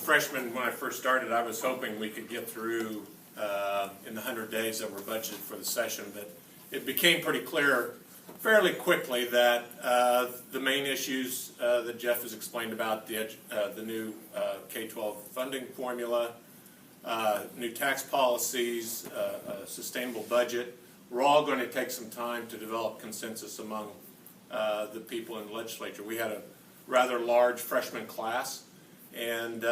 freshman, when I first started, I was hoping we could get through in the 100 days that were budgeted for the session, but it became pretty clear fairly quickly that the main issues that Jeff has explained about, the new K-12 funding formula, new tax policies, a sustainable budget, we're all going to take some time to develop consensus among the people in the legislature. We had a rather large freshman class, and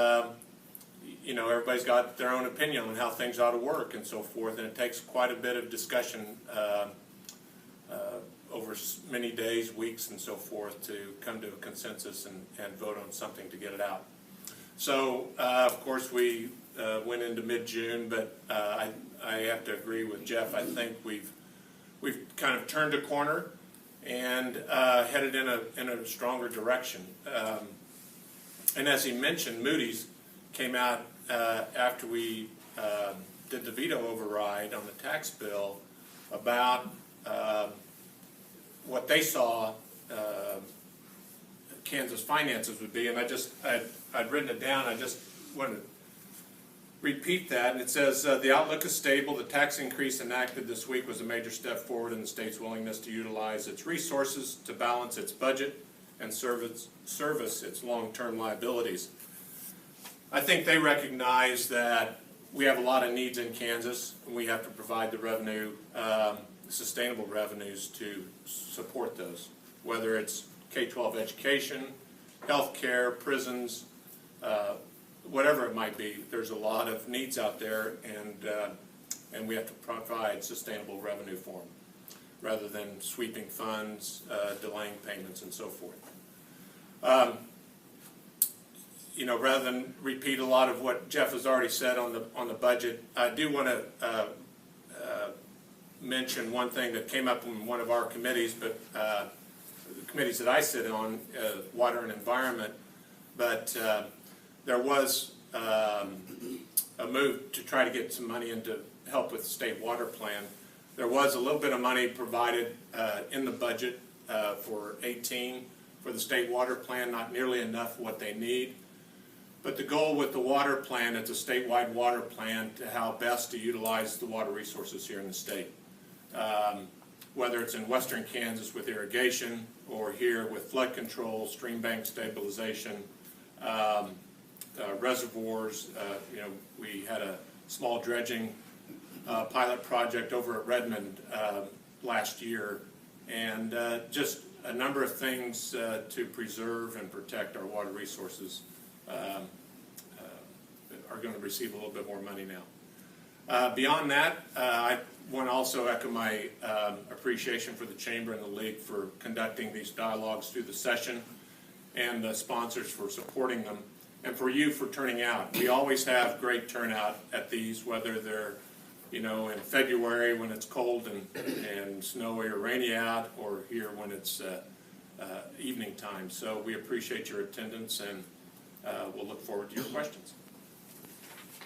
you know, everybody's got their own opinion on how things ought to work and so forth, and it takes quite a bit of discussion over many days, weeks, and so forth to come to a consensus and vote on something to get it out. So, of course, we went into mid-June, but I have to agree with Jeff. I think we've kind of turned a corner and headed in a stronger direction. And as he mentioned, Moody's came out after we did the veto override on the tax bill about what they saw Kansas finances would be, and I'd written it down. I just wanted to repeat that, and it says the outlook is stable. The tax increase enacted this week was a major step forward in the state's willingness to utilize its resources to balance its budget and service its long-term liabilities. I think they recognize that we have a lot of needs in Kansas, and we have to provide the revenue, sustainable revenues to support those, whether it's K-12 education, health care, prisons, whatever it might be. There's a lot of needs out there, and we have to provide sustainable revenue for them, rather than sweeping funds, delaying payments, and so forth. You know, rather than repeat a lot of what Jeff has already said on the budget, I do want to mention one thing that came up in one of our committees, but the committees that I sit on, Water and Environment, but there was a move to try to get some money into help with the state water plan. There was a little bit of money provided in the budget for 18 for the state water plan, not nearly enough what they need. But the goal with the water plan, it's a statewide water plan to how best to utilize the water resources here in the state. Whether it's in western Kansas with irrigation, or here with flood control, stream bank stabilization, reservoirs. You know, we had a small dredging pilot project over at Redmond last year, and just a number of things to preserve and protect our water resources are going to receive a little bit more money now. Beyond that, I want to also echo my appreciation for the Chamber and the League for conducting these dialogues through the session, and the sponsors for supporting them, and for you for turning out. We always have great turnout at these, whether they're, you know, in February when it's cold and snowy or rainy out, or here when it's evening time. So we appreciate your attendance, and we'll look forward to your questions.